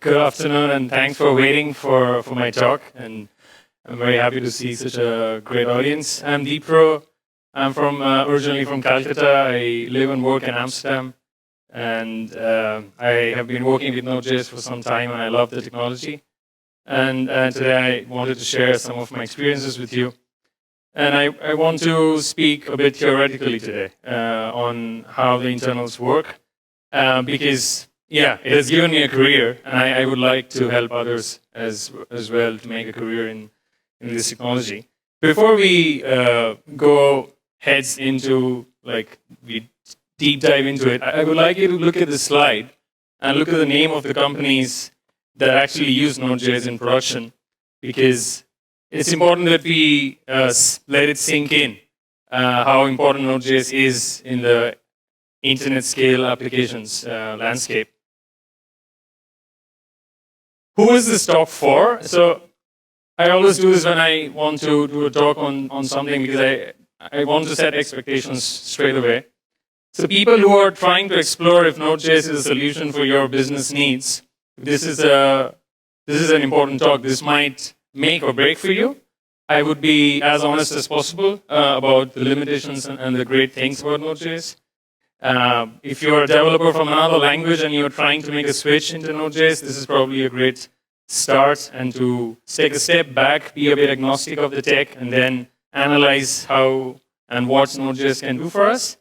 Good afternoon, and thanks for waiting for my talk. And I'm very happy to see such a great audience. I'm Dipro. I'm originally from Calcutta. I live and work in Amsterdam. And I have been working with Node.js for some time, and I love the technology. And today I wanted to share some of my experiences with you. And I want to speak a bit theoretically today on how the internals work, because yeah, it has given me a career, and I would like to help others as well to make a career in this technology. Before we go heads into, we deep dive into it, I would like you to look at the slide and look at the name of the companies that actually use Node.js in production, because it's important that we let it sink in how important Node.js is in the internet scale applications landscape. Who is this talk for? So I always do this when I want to do a talk on something, because I want to set expectations straight away. So people who are trying to explore if Node.js is a solution for your business needs, this is an important talk. This might make or break for you. I would be as honest as possible about the limitations and the great things about Node.js. If you're a developer from another language and you're trying to make a switch into Node.js, this is probably a great start, and to take a step back, be a bit agnostic of the tech, and then analyze how and what Node.js can do for us.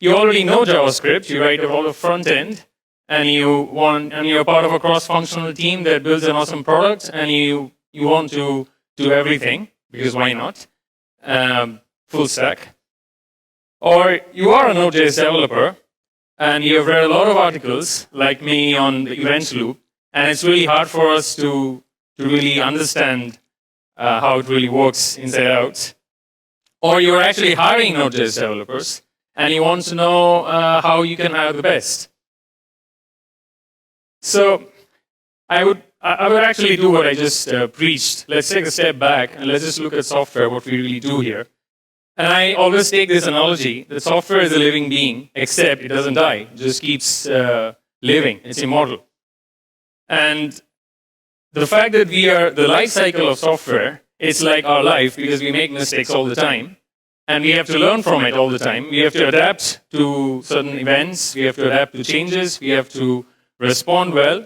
You already know JavaScript, you write a lot of front end, and you're part of a cross-functional team that builds an awesome product, and you want to do everything, because why not? Full stack. Or you are a Node.js developer, and you have read a lot of articles, like me, on the event loop, and it's really hard for us to really understand how it really works inside out. Or you're actually hiring Node.js developers, and you want to know how you can hire the best. So I would actually do what I just preached. Let's take a step back, and let's just look at software, what we really do here. And I always take this analogy that software is a living being, except it doesn't die. It just keeps living. It's immortal. And the fact that we are the life cycle of software, it's like our life, because we make mistakes all the time. And we have to learn from it all the time. We have to adapt to certain events. We have to adapt to changes. We have to respond well.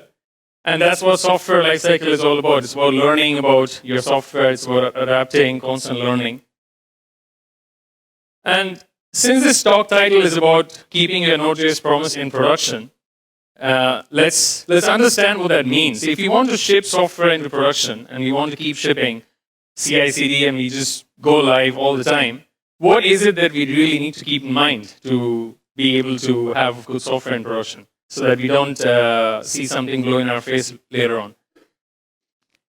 And that's what software lifecycle is all about. It's about learning about your software. It's about adapting, constant learning. And since this talk title is about keeping your Node.js promise in production, let's understand what that means. If you want to ship software into production, and we want to keep shipping CI/CD, and we just go live all the time, what is it that we really need to keep in mind to be able to have good software in production, so that we don't see something blow in our face later on?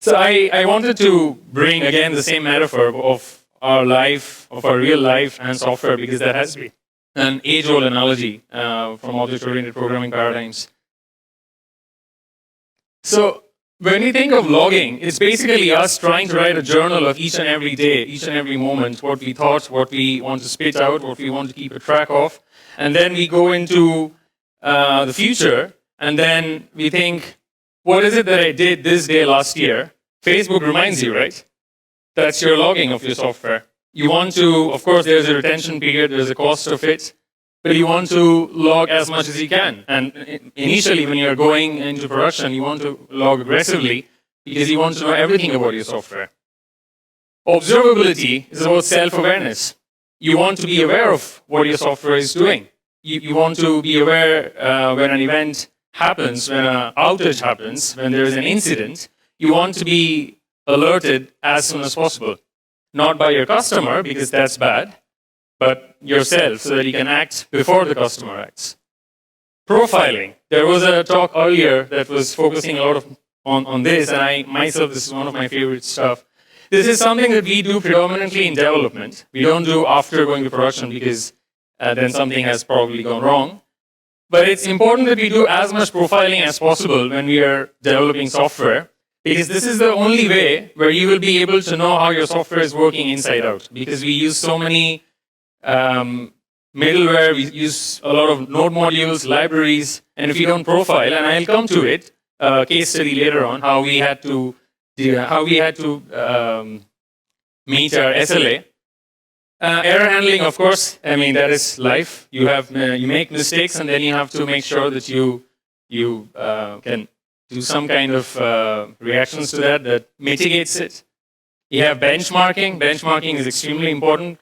So I wanted to bring, again, the same metaphor of our life, of our real life and software, because that has to be an age-old analogy from object-oriented programming paradigms. So when we think of logging, it's basically us trying to write a journal of each and every day, each and every moment, what we thought, what we want to spit out, what we want to keep a track of. And then we go into the future, and then we think, what is it that I did this day last year? Facebook reminds you, right? That's your logging of your software. You want to, of course, there's a retention period, there's a cost of it, but you want to log as much as you can. And initially, when you're going into production, you want to log aggressively, because you want to know everything about your software. Observability is about self-awareness. You want to be aware of what your software is doing. You want to be aware when an event happens, when an outage happens, when there is an incident. You want to be alerted as soon as possible. Not by your customer, because that's bad, but yourself, so that you can act before the customer acts. Profiling. There was a talk earlier that was focusing a lot on this, and this is one of my favorite stuff. This is something that we do predominantly in development. We don't do after going to production, because then something has probably gone wrong. But it's important that we do as much profiling as possible when we are developing software, because this is the only way where you will be able to know how your software is working inside out. Because we use so many middleware, we use a lot of node modules, libraries, and if you don't profile, and I'll come to it, a case study later on how we had to meet our SLA. Error handling, of course, I mean, that is life. You make mistakes, and then you have to make sure that you can do some kind of reactions to that mitigates it. You have benchmarking. Benchmarking is extremely important.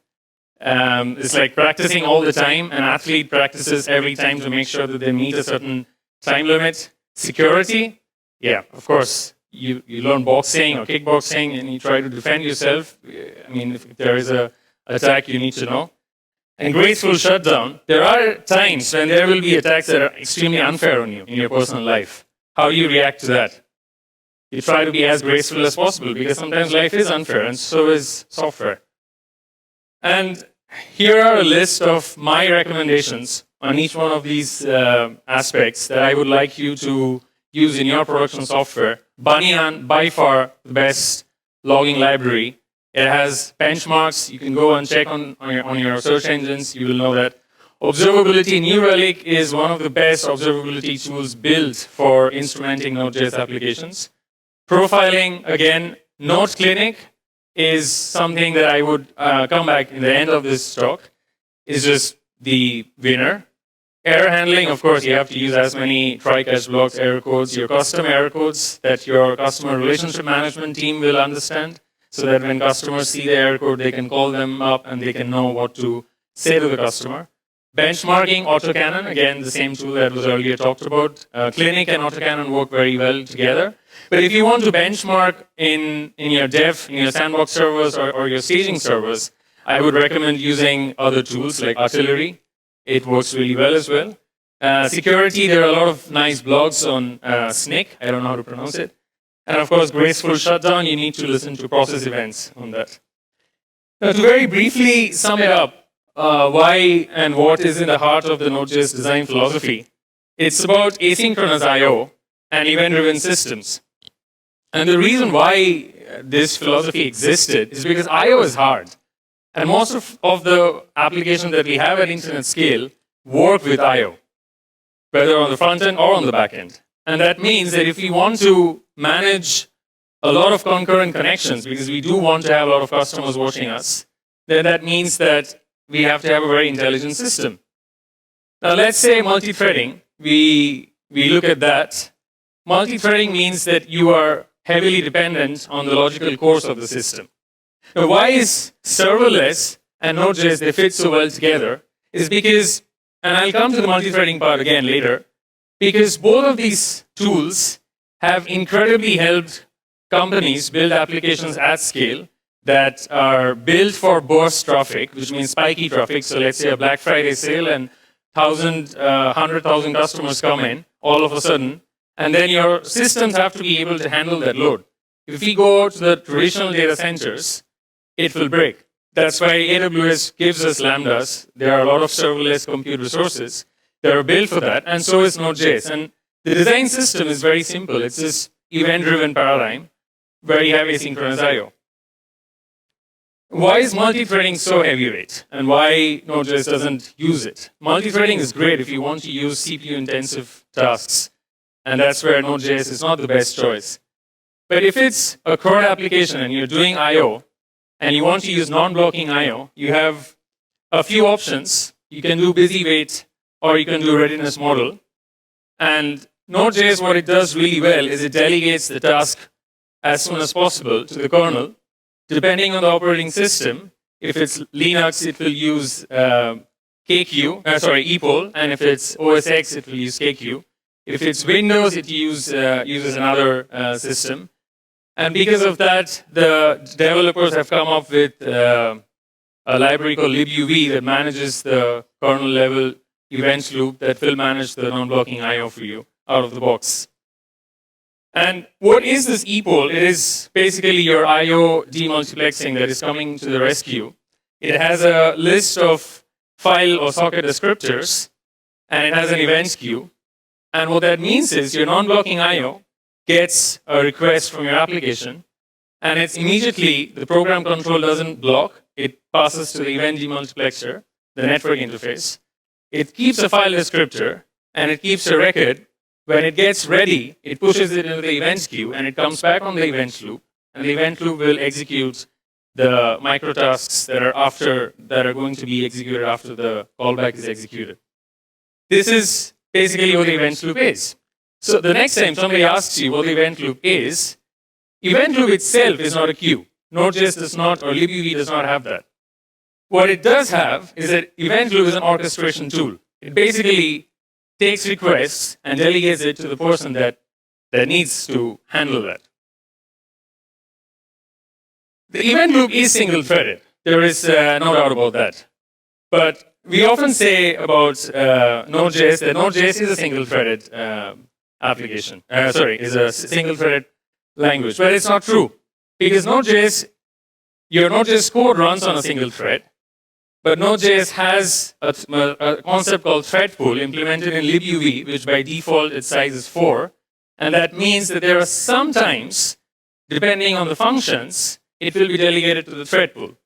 It's like practicing all the time. An athlete practices every time to make sure that they meet a certain time limit. Security, yeah, of course. You learn boxing or kickboxing, and you try to defend yourself. I mean, if there is a attack, you need to know. And graceful shutdown. There are times when there will be attacks that are extremely unfair on you in your personal life. How do you react to that? You try to be as graceful as possible, because sometimes life is unfair, and so is software. And here are a list of my recommendations on each one of these aspects that I would like you to use in your production software. Bunyan, by far the best logging library. It has benchmarks. You can go and check on your search engines. You will know that. Observability, New Relic is one of the best observability tools built for instrumenting Node.js applications. Profiling, again, Node Clinic is something that I would come back in the end of this talk. It's just the winner. Error handling, of course, you have to use as many try-catch blocks, error codes, your custom error codes that your customer relationship management team will understand, so that when customers see the error code, they can call them up and they can know what to say to the customer. Benchmarking, autocannon, again, the same tool that was earlier talked about. Clinic and autocannon work very well together. But if you want to benchmark in your dev, in your sandbox servers or your staging servers, I would recommend using other tools like Artillery. It works really well as well. Security, there are a lot of nice blogs on SNCC. I don't know how to pronounce it. And of course, graceful shutdown, you need to listen to process events on that. Now, to very briefly sum it up, why and what is in the heart of the Node.js design philosophy, it's about asynchronous I/O and event-driven systems. And the reason why this philosophy existed is because I/O is hard. And most of the applications that we have at internet scale work with I/O, whether on the front end or on the back end. And that means that if we want to manage a lot of concurrent connections, because we do want to have a lot of customers watching us, then that means that we have to have a very intelligent system. Now, let's say multi-threading. We look at that. Multi-threading means that you are heavily dependent on the logical course of the system. Now, why is serverless and Node.js, they fit so well together, is because, and I'll come to the multi-threading part again later, because both of these tools have incredibly helped companies build applications at scale that are built for burst traffic, which means spiky traffic. So let's say a Black Friday sale and 100,000 customers come in all of a sudden, and then your systems have to be able to handle that load. If we go to the traditional data centers, it will break. That's why AWS gives us Lambdas. There are a lot of serverless compute resources that are built for that, and so is Node.js. And the design system is very simple. It's this event-driven paradigm where you have asynchronous I/O. Why is multi-threading so heavyweight, and why Node.js doesn't use it? Multi-threading is great if you want to use CPU-intensive tasks, and that's where Node.js is not the best choice. But if it's a CRUD application and you're doing I/O, and you want to use non-blocking I/O, you have a few options. You can do busy wait, or you can do readiness model. And Node.js, what it does really well is it delegates the task as soon as possible to the kernel. Depending on the operating system, if it's Linux, it will use EPOL, and if it's OS X, it will use KQ. If it's Windows, it uses another system. And because of that, the developers have come up with a library called Libuv that manages the kernel level event loop that will manage the non-blocking I/O for you out of the box. And what is this EPOL? It is basically your I/O demultiplexing that is coming to the rescue. It has a list of file or socket descriptors, and it has an event queue. And what that means is your non-blocking I/O gets a request from your application, and it's immediately, the program control doesn't block. It passes to the event demultiplexer, the network interface. It keeps a file descriptor, and it keeps a record When it gets ready, it pushes it into the events queue, and it comes back on the event loop, and the event loop will execute the microtasks that are going to be executed after the callback is executed. This is basically what the event loop is. So the next time somebody asks you what the event loop itself is not a queue. Node.js does not, or Libuv does not have that. What it does have is that event loop is an orchestration tool. It basically takes requests and delegates it to the person that needs to handle that. The event loop is single-threaded. There is no doubt about that. But we often say about Node.js that Node.js is a single-threaded application. Is a single-threaded language. But it's not true. Because Node.js, your Node.js code runs on a single thread. But Node.js has a concept called thread pool implemented in Libuv, which by default its size is 4. And that means that there are sometimes, depending on the functions, it will be delegated to the thread pool.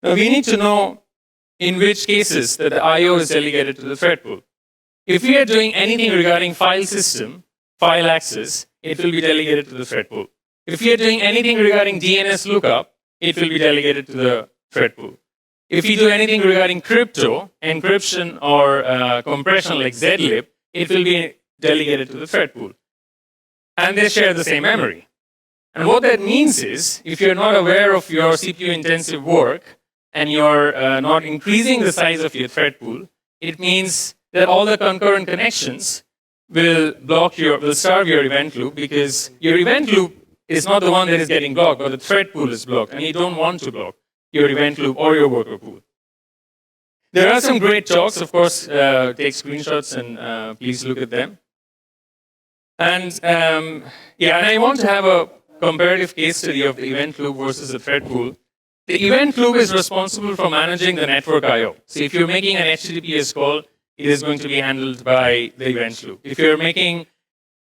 Now we need to know in which cases that the I/O is delegated to the thread pool. If we are doing anything regarding file system, file access, it will be delegated to the thread pool. If we are doing anything regarding DNS lookup, it will be delegated to the thread pool. If we do anything regarding crypto, encryption, or compression like zlib, it will be delegated to the thread pool. And they share the same memory. And what that means is, if you're not aware of your CPU-intensive work, and you're not increasing the size of your thread pool, it means that all the concurrent connections will starve your event loop, because your event loop is not the one that is getting blocked, but the thread pool is blocked, and you don't want to block your event loop or your worker pool. There are some great talks, of course, take screenshots and please look at them. And and I want to have a comparative case study of the event loop versus the thread pool. The event loop is responsible for managing the network I/O. So if you're making an HTTPS call, it is going to be handled by the event loop. If you're making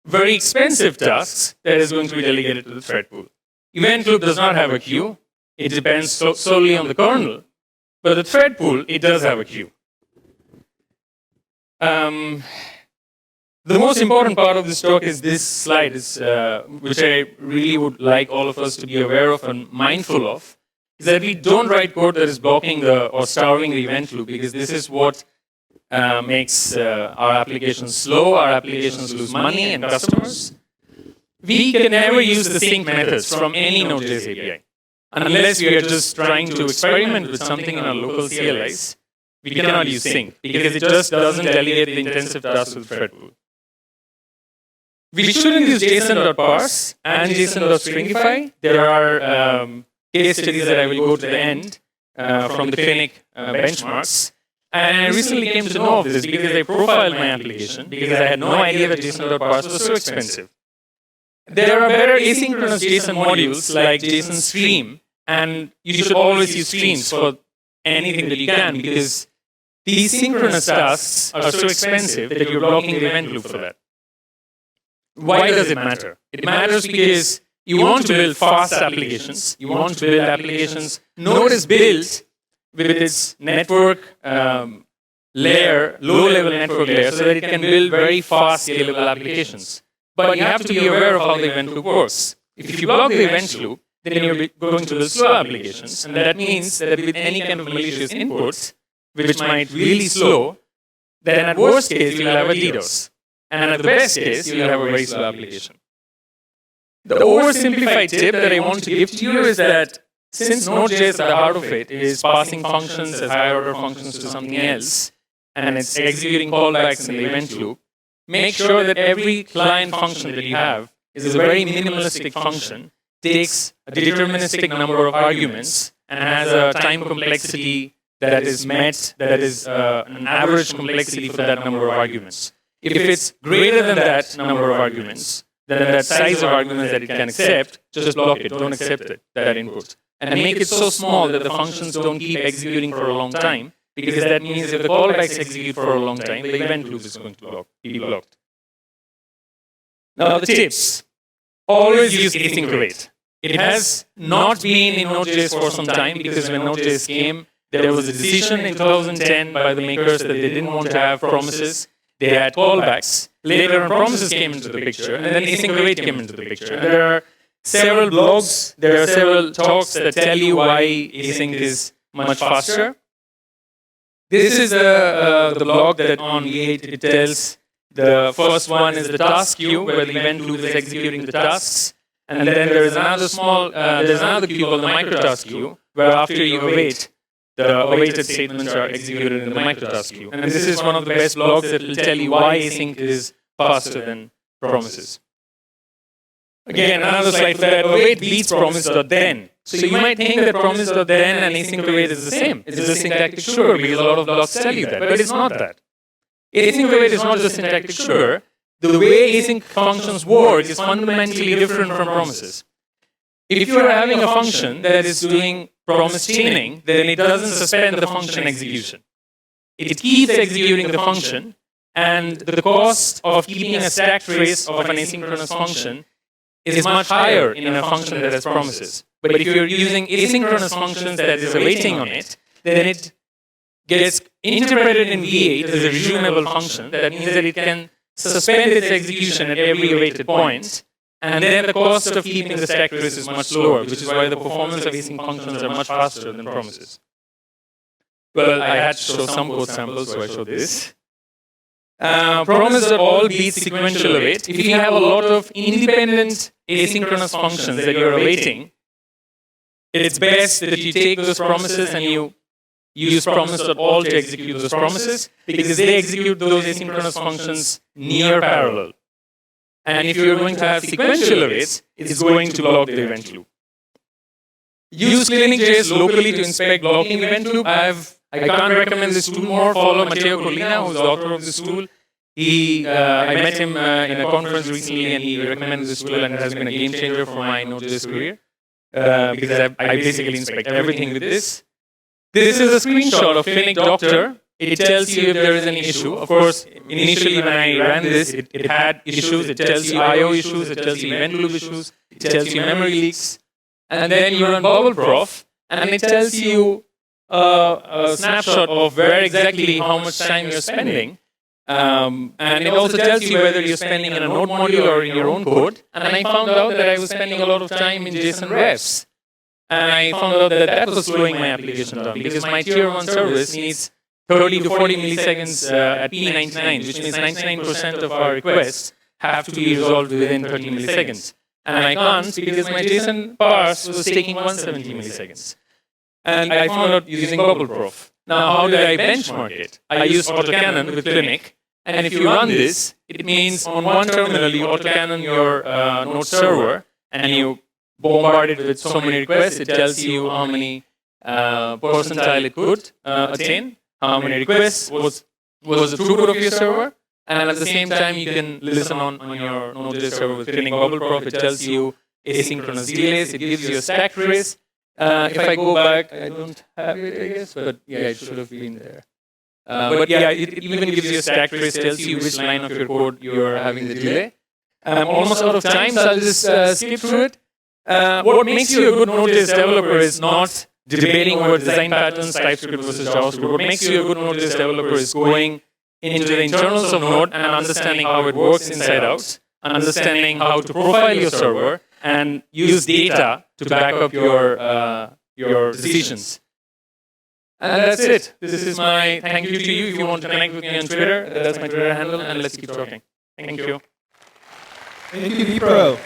very expensive tasks, that is going to be delegated to the thread pool. Event loop does not have a queue. It depends solely on the kernel. But the thread pool, it does have a queue. The most important part of this talk is this slide, which I really would like all of us to be aware of and mindful of, is that we don't write code that is blocking or starving the event loop, because this is what makes our applications slow, our applications lose money and customers. We can never use the sync methods from any Node.js API. Unless we are just trying to experiment with something in our local CLIs, we cannot use sync, because it just doesn't delegate the intensive tasks to the thread pool. We shouldn't use JSON.parse and JSON.stringify. There are case studies that I will go to the end from the clinic benchmarks. And I recently came to know of this because I profiled my application, because I had no idea that JSON.parse was so expensive. There are better asynchronous JSON modules like JSON Stream, and you should always use streams for anything that you can, because these synchronous tasks are so expensive that you're blocking the event loop for that. Why does it matter? It matters because you want to build fast applications. You want to build applications. Node is built with its network layer, low-level network layer, so that it can build very fast, scalable applications. But you have to be aware of how the event loop works. If you block the event loop, then you're going to build slow applications. And that means that with any kind of malicious inputs, which might really slow, then at worst case, you'll have a DDoS. And at the best case, you'll have a very slow application. The oversimplified tip that I want to give to you is that since Node.js at the heart of it is passing functions as higher order functions to something else, and it's executing callbacks in the event loop, make sure that every client function that you have is a very minimalistic function, takes a deterministic number of arguments, and has a time complexity that is met, that is an average complexity for that number of arguments. If it's greater than that number of arguments, then that size of arguments that it can accept, just block it, don't accept it, that input. And make it so small that the functions don't keep executing for a long time, because that means if the callbacks execute for a long time, the event loop is going to be blocked. Now the tips. Always use async await. It has not been in Node.js for some time, because when Node.js came, there was a decision in 2010 by the makers that they didn't want to have promises. they had callbacks. Later on, promises came into the picture, and then async await came into the picture. And there are several blogs, there are several talks that tell you why async is much faster. This is the blog that on V8 it tells. The first one is the task queue, where the event loop is executing the tasks. And then there is another there's another queue called the microtask queue, where after you await, the awaited statements are executed in the microtask queue. And this is one of the best blogs that will tell you why async is faster than promises. Again, another slide for that. Await beats Promise.then. So you might think that Promise.then and async await is the same. It's just syntactic sugar, because a lot of blogs tell you that. But it's not that. Async await is not just syntactic sugar. The way async functions work is fundamentally different from promises. If you are having a function that is doing promise chaining, then it doesn't suspend the function execution. It keeps executing the function, and the cost of keeping a stack trace of an asynchronous function is much higher in a function that has promises. But if you're using asynchronous functions that is awaiting on it, then it gets interpreted in V8 as a resumable function. That means that it can suspend its execution at every awaited point, and then the cost of keeping the stack trace is much lower, which is why the performance of async functions are much faster than promises. Well, I had to show some code samples, so I showed this. Promise.all beats sequential await. If you have a lot of independent asynchronous functions that you're awaiting, it's best that you take those promises and you use Promise.all to execute those promises, because they execute those asynchronous functions near parallel. And if you're going to have sequential awaits, it's going to block the event loop. Use clinic.js locally to inspect blocking event loop. I can't recommend this tool more. Follow Matteo Collina, who's the author of this tool. I met him in a conference recently, and he recommended this tool, and it has been a game changer for my Node.js career. Because I basically inspect everything with this. This is a screenshot of Clinic Doctor. It tells you if there is any issue. Of course, initially when I ran this, it had issues. It tells you I/O issues. It tells you event loop issues. It tells you memory leaks. And then you run Bubbleprof, and it tells you a snapshot of where exactly how much time you're spending. And it also tells you whether you're spending in a Node module or in your own code. And I found out that I was spending a lot of time in JSON refs. And I found out that that was slowing my application down, because my tier 1 service needs 30 to 40 milliseconds at P99, which means 99% of our requests have to be resolved within 30 milliseconds. And I can't, because my JSON parse was taking 170 milliseconds. And I found out using Bubbleprof. Now, how did I benchmark it? I used autocannon with Clinic. And if you run this, it means on one terminal, you autocannon your Node server, and you bombard it with so many requests. It tells you how many percentile it could attain, how many requests was the throughput of your server. And at the same time, you can listen on your Node.js server with Clinic Bubbleprof. It tells you asynchronous delays. It gives you a stack trace. If I go back, I don't have it, I guess, but yeah, it should have been there. But yeah, it even gives you a stack trace, tells you which line of your code you're having the delay. I'm almost out of time, so I'll just skip through it. What makes you a good Node.js developer is not debating over design patterns, TypeScript versus JavaScript. What makes you a good Node.js developer is going into the internals of Node and understanding how it works inside out, understanding how to profile your server, and use data to back up your decisions. And that's it. This is my thank you to you. If you want to connect with me on Twitter, that's my Twitter handle, and let's keep talking. Thank you. Thank you, Dipro.